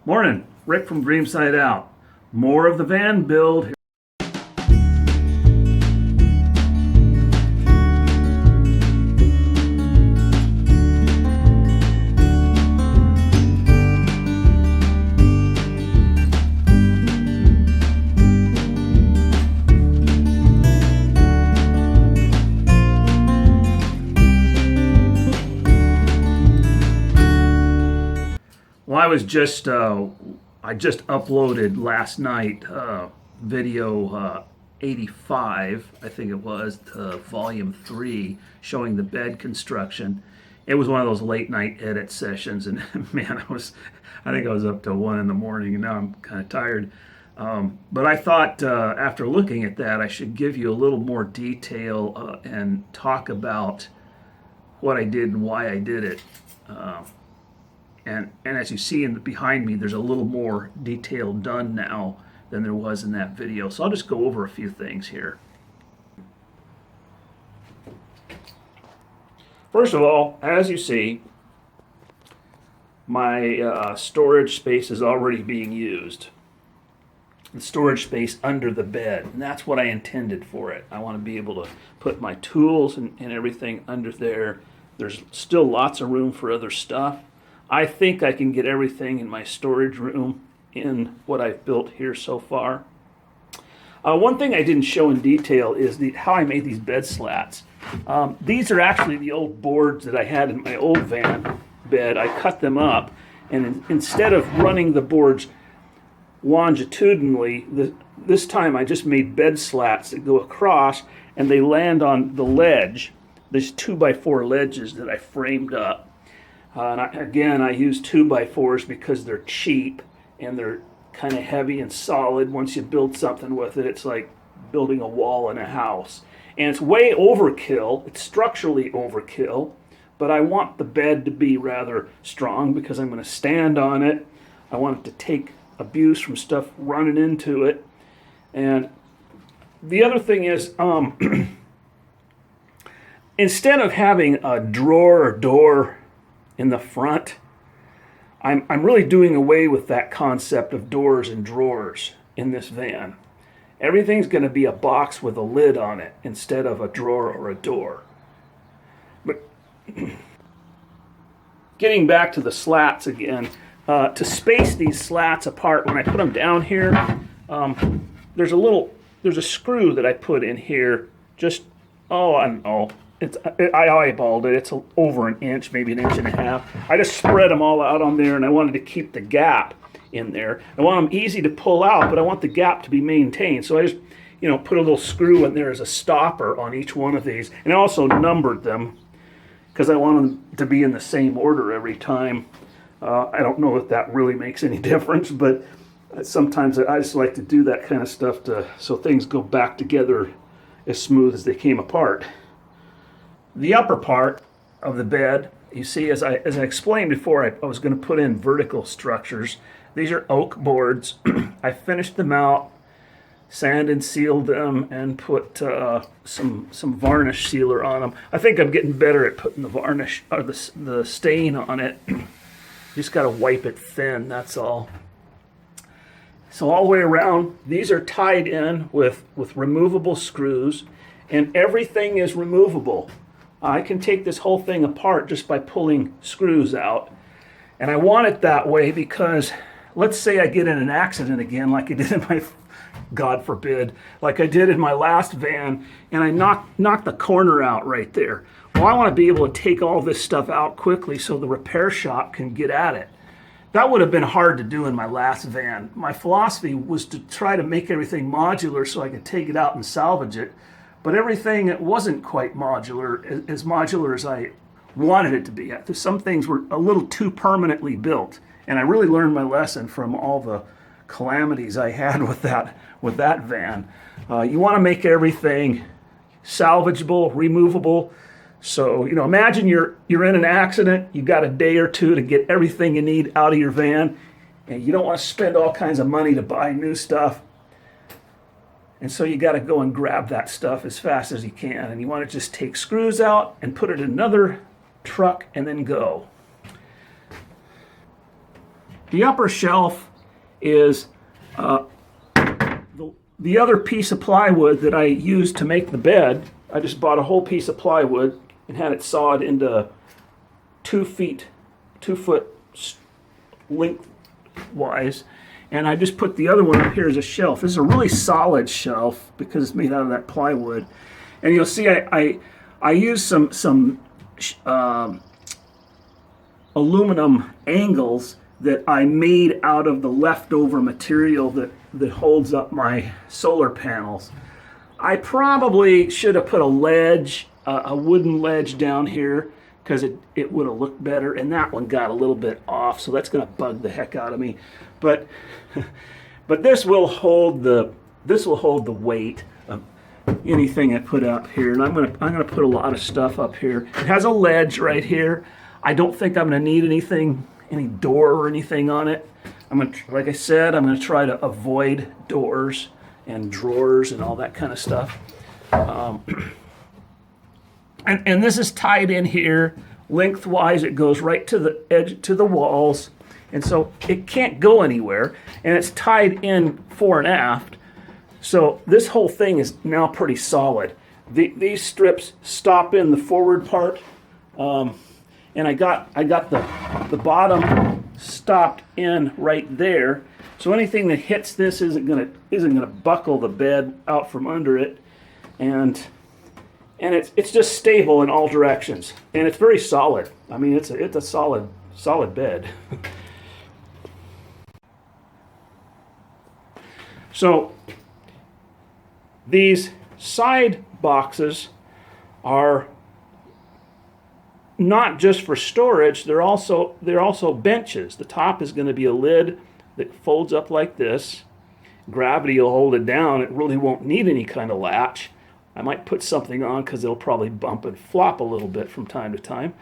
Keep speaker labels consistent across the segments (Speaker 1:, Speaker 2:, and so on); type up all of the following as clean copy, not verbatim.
Speaker 1: Morning, Rick from DreamSideOut. More of the van build. Well, I just uploaded last night video 85, I think it was, to volume 3, showing the bed construction. It was one of those late night edit sessions, and man, I think I was up till 1 in the morning, and now I'm kind of tired. But I thought after looking at that, I should give you a little more detail and talk about what I did and why I did it. And as you see behind me, there's a little more detail done now than there was in that video. So I'll just go over a few things here. First of all, as you see, my storage space is already being used. The storage space under the bed, and that's what I intended for it. I want to be able to put my tools and everything under there. There's still lots of room for other stuff. I think I can get everything in my storage room in what I've built here so far. One thing I didn't show in detail is how I made these bed slats. These are actually the old boards that I had in my old van bed. I cut them up, and instead of running the boards longitudinally, this time I just made bed slats that go across, and they land on the ledge. There's 2x4 ledges that I framed up. Again, I use 2x4s because they're cheap and they're kind of heavy and solid. Once you build something with it, it's like building a wall in a house. And it's way overkill. It's structurally overkill, but I want the bed to be rather strong because I'm going to stand on it. I want it to take abuse from stuff running into it. And the other thing is, instead of having a drawer or door in the front, I'm really doing away with that concept of doors and drawers in this van. Everything's going to be a box with a lid on it instead of a drawer or a door. But getting back to the slats again, to space these slats apart, when I put them down here, there's a screw that I put in here. I don't know. I eyeballed it. It's over an inch, maybe an inch and a half. I just spread them all out on there, and I wanted to keep the gap in there. I want them easy to pull out, but I want the gap to be maintained. So I just, put a little screw in there as a stopper on each one of these, and I also numbered them because I want them to be in the same order every time. I don't know if that really makes any difference, but sometimes I just like to do that kind of stuff so things go back together as smooth as they came apart. The upper part of the bed, you see, as I explained before, I was going to put in vertical structures. These are oak boards. I finished them out, sand and sealed them, and put some varnish sealer on them. I think I'm getting better at putting the varnish or the stain on it. Just got to wipe it thin, that's all. So all the way around, these are tied in with removable screws, and everything is removable. I can take this whole thing apart just by pulling screws out. And I want it that way because let's say I get in an accident again like I did in my, God forbid, like I did in my last van, and I knocked the corner out right there. Well, I want to be able to take all this stuff out quickly so the repair shop can get at it. That would have been hard to do in my last van. My philosophy was to try to make everything modular so I could take it out and salvage it. But everything wasn't quite modular, as modular as I wanted it to be. Some things were a little too permanently built, and I really learned my lesson from all the calamities I had with that van. You want to make everything salvageable, removable. So, imagine you're in an accident, you've got a day or two to get everything you need out of your van, and you don't want to spend all kinds of money to buy new stuff. And so you got to go and grab that stuff as fast as you can. And you want to just take screws out and put it in another truck and then go. the upper shelf is the other piece of plywood that I used to make the bed. I just bought a whole piece of plywood and had it sawed into 2 foot lengthwise, and I just put the other one up here as a shelf. This is a really solid shelf because it's made out of that plywood, and you'll see I used some aluminum angles that I made out of the leftover material that holds up my solar panels. I probably should have put a ledge, a wooden ledge down here, because it would have looked better, and that one got a little bit off, so that's going to bug the heck out of me. But this will hold the weight of anything I put up here, and I'm gonna put a lot of stuff up here. It has a ledge right here. I don't think I'm gonna need any door or anything on it. Like I said, I'm gonna try to avoid doors and drawers and all that kind of stuff. And this is tied in here lengthwise. It goes right to the edge, to the walls, and so it can't go anywhere. And it's tied in fore and aft, so this whole thing is now pretty solid. These strips stop in the forward part, and I got the bottom stopped in right there. So anything that hits this isn't gonna buckle the bed out from under it, and it's just stable in all directions, and it's very solid. I mean, it's a solid bed. So these side boxes are not just for storage, they're also benches. The top is going to be a lid that folds up like this. Gravity will hold it down. It really won't need any kind of latch. I might put something on because it'll probably bump and flop a little bit from time to time.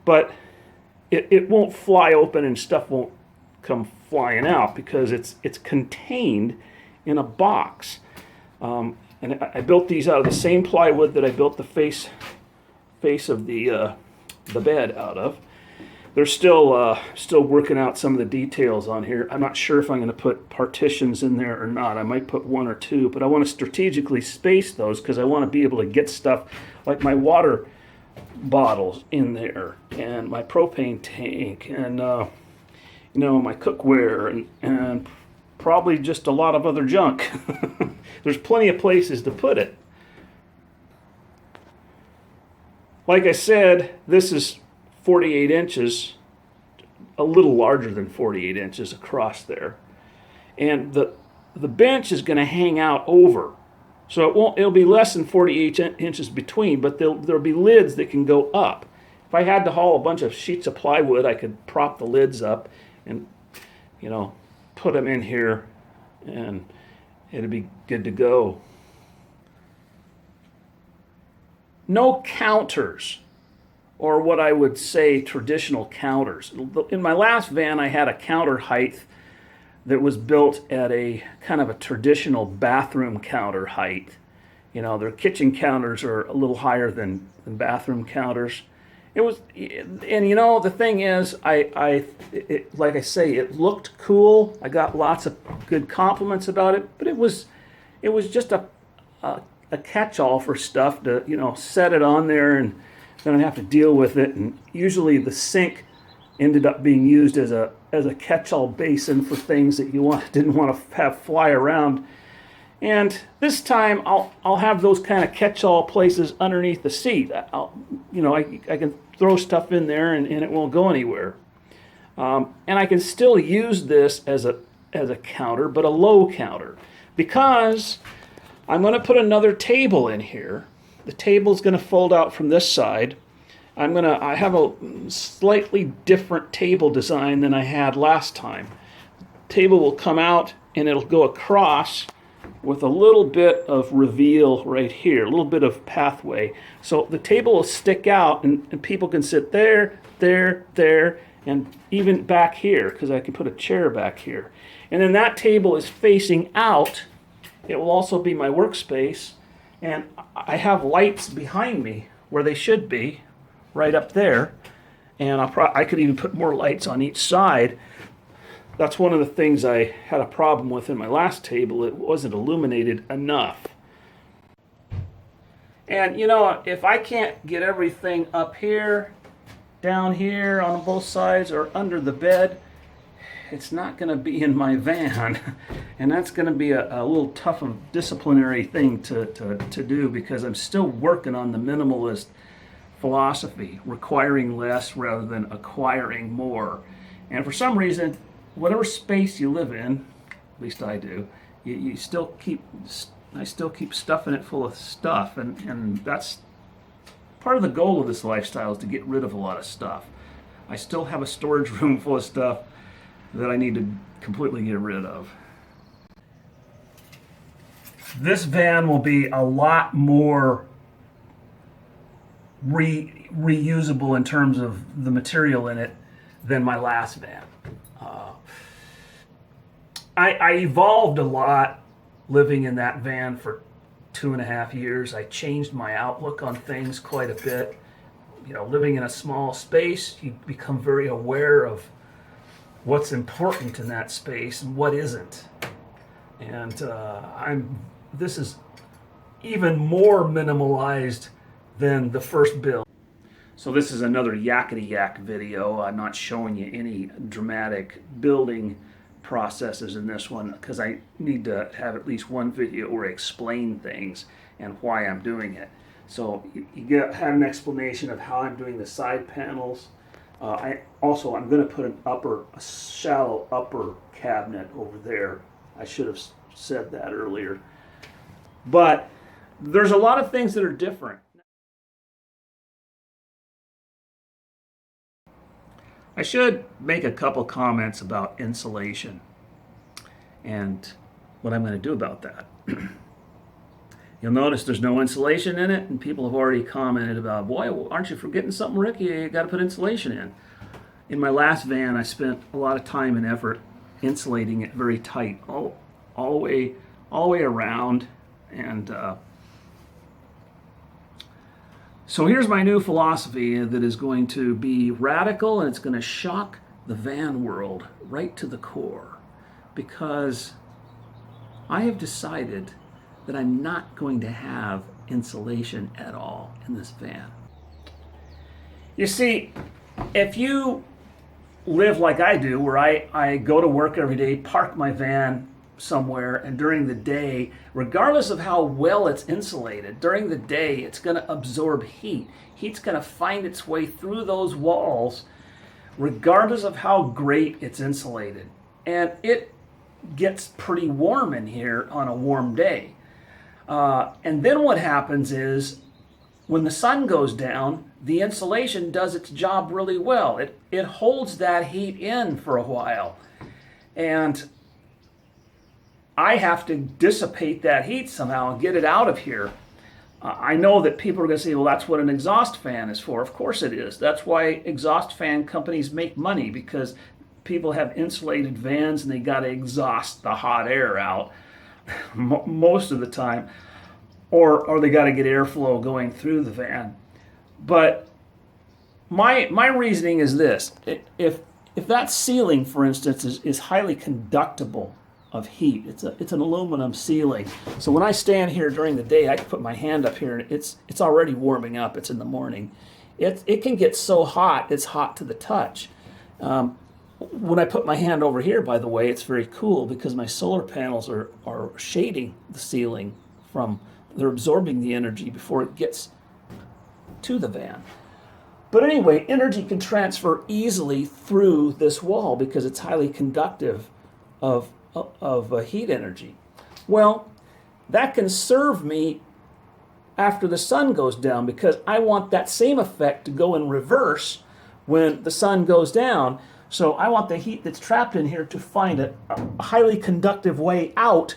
Speaker 1: But it won't fly open and stuff won't come flying out because it's contained in a box. And I built these out of the same plywood that I built the face of the bed out of. They're still working out some of the details on here. I'm not sure if I'm going to put partitions in there or not. I might put 1 or 2, but I want to strategically space those because I want to be able to get stuff like my water bottles in there and my propane tank and my cookware and probably just a lot of other junk. There's plenty of places to put it. Like I said, this is 48 inches, a little larger than 48 inches across there. And the bench is going to hang out over. So it'll be less than 48 inches between, but there'll be lids that can go up. If I had to haul a bunch of sheets of plywood, I could prop the lids up and, put them in here and it'd be good to go. No counters, or what I would say traditional counters. In my last van, I had a counter height that was built at a kind of a traditional bathroom counter height. Their kitchen counters are a little higher than bathroom counters. The thing is, like I say, it looked cool. I got lots of good compliments about it, but it was just a catch-all for stuff to set it on there and then I have to deal with it. And usually the sink ended up being used as a catch-all basin for things that you didn't want to have fly around. And this time I'll have those kind of catch-all places underneath the seat. I can throw stuff in there and it won't go anywhere. And I can still use this as a counter, but a low counter, because I'm going to put another table in here. The table's going to fold out from this side. I have a slightly different table design than I had last time. The table will come out and it'll go across with a little bit of reveal right here, a little bit of pathway. So the table will stick out and people can sit there, and even back here, because I can put a chair back here. And then that table is facing out. It will also be my workspace, and I have lights behind me where they should be, right up there. And I could even put more lights on each side. That's one of the things I had a problem with in my last table. It wasn't illuminated enough. And you know, if I can't get everything up here, down here on both sides, or under the bed, it's not going to be in my van. And that's going to be a little tough of disciplinary thing to do, because I'm still working on the minimalist philosophy, requiring less rather than acquiring more. And for some reason, whatever space you live in, at least I do, you still keep, I still keep stuffing it full of stuff, and that's part of the goal of this lifestyle, is to get rid of a lot of stuff. I still have a storage room full of stuff that I need to completely get rid of. This van will be a lot more reusable in terms of the material in it than my last van. I evolved a lot living in that van for 2.5 years. I changed my outlook on things quite a bit. You know, living in a small space, you become very aware of what's important in that space and what isn't. And this is even more minimalized than the first build. So this is another yakety yak video. I'm not showing you any dramatic building processes in this one, because I need to have at least one video where I explain things and why I'm doing it. So you have an explanation of how I'm doing the side panels. I'm going to put a shallow upper cabinet over there. I should have said that earlier. But there's a lot of things that are different. I should make a couple comments about insulation and what I'm going to do about that. You'll notice there's no insulation in it, and people have already commented about, boy, aren't you forgetting something, Rick? You got to put insulation in. In my last van, I spent a lot of time and effort insulating it very tight, all the way around. And so here's my new philosophy that is going to be radical, and it's going to shock the van world right to the core, because I have decided that I'm not going to have insulation at all in this van. You see, if you live like I do, where I go to work every day, park my van somewhere, and during the day, regardless of how well it's insulated, during the day it's going to absorb heat. Heat's going to find its way through those walls regardless of how great it's insulated. And it gets pretty warm in here on a warm day. And then what happens is, when the sun goes down, the insulation does its job really well. It holds that heat in for a while. And I have to dissipate that heat somehow and get it out of here. I know that people are going to say, well, that's what an exhaust fan is for. Of course it is. That's why exhaust fan companies make money, because people have insulated vans and they got to exhaust the hot air out most of the time, or they got to get airflow going through the van. But my reasoning is this: if that ceiling, for instance, is highly conductible of heat, it's an aluminum ceiling. So when I stand here during the day, I can put my hand up here and it's already warming up. It's in the morning. It can get so hot, it's hot to the touch. When I put my hand over here, by the way, it's very cool, because my solar panels are shading the ceiling they're absorbing the energy before it gets to the van. But anyway, energy can transfer easily through this wall because it's highly conductive of heat energy. Well, that can serve me after the sun goes down, because I want that same effect to go in reverse when the sun goes down. So I want the heat that's trapped in here to find a highly conductive way out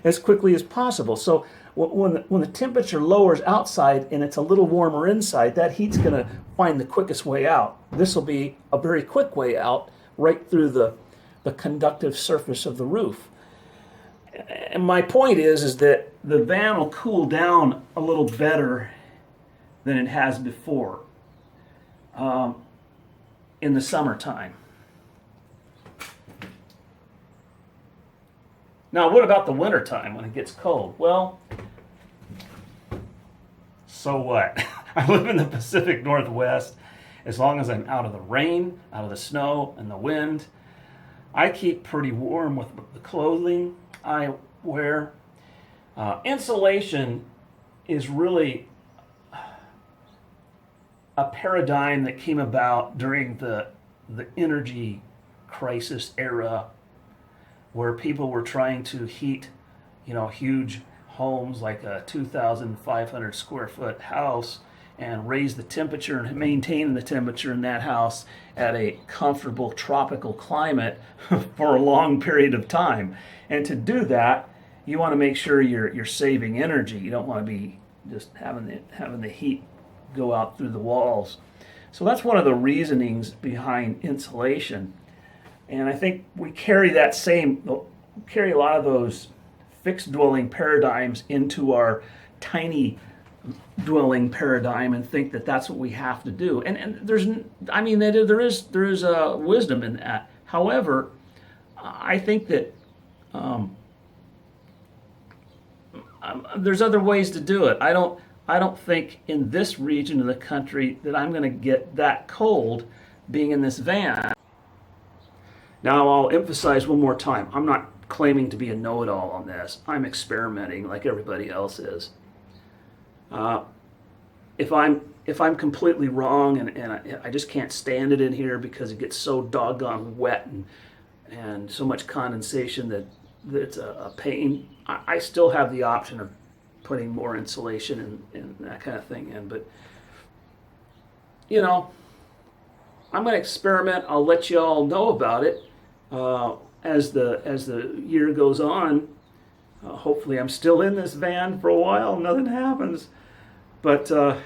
Speaker 1: as quickly as possible. So when the temperature lowers outside and it's a little warmer inside, that heat's going to find the quickest way out. This will be a very quick way out, right through the conductive surface of the roof. And my point is that the van will cool down a little better than it has before in the summertime. Now, what about the winter time when it gets cold? Well, so what? I live in the Pacific Northwest. As long as I'm out of the rain, out of the snow, and the wind, I keep pretty warm with the clothing I wear. Insulation is really a paradigm that came about during the energy crisis era, where people were trying to heat, huge homes like a 2,500 square foot house and raise the temperature and maintain the temperature in that house at a comfortable tropical climate for a long period of time. And to do that, you want to make sure you're saving energy. You don't want to be just having the heat go out through the walls. So that's one of the reasonings behind insulation. And I think we carry a lot of those fixed dwelling paradigms into our tiny dwelling paradigm and think that that's what we have to do. And there is wisdom in that. However, I think that there's other ways to do it. I don't think in this region of the country that I'm going to get that cold being in this van. Now, I'll emphasize one more time. I'm not claiming to be a know-it-all on this. I'm experimenting like everybody else is. If I'm completely wrong and I just can't stand it in here because it gets so doggone wet and so much condensation that it's a pain, I still have the option of putting more insulation and that kind of thing in. But, I'm going to experiment. I'll let you all know about it as the year goes on. Hopefully I'm still in this van for a while. Nothing happens. But, I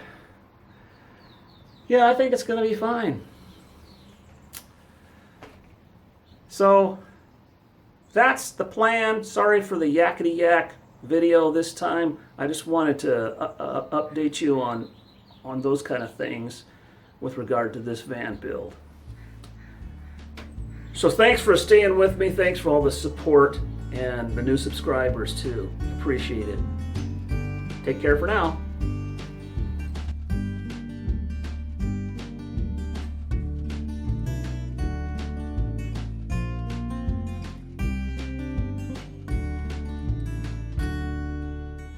Speaker 1: think it's going to be fine. So that's the plan. Sorry for the yakety yak video this time. I just wanted to update you on those kind of things with regard to this van build. So thanks for staying with me. Thanks for all the support and the new subscribers too. Appreciate it. Take care for now.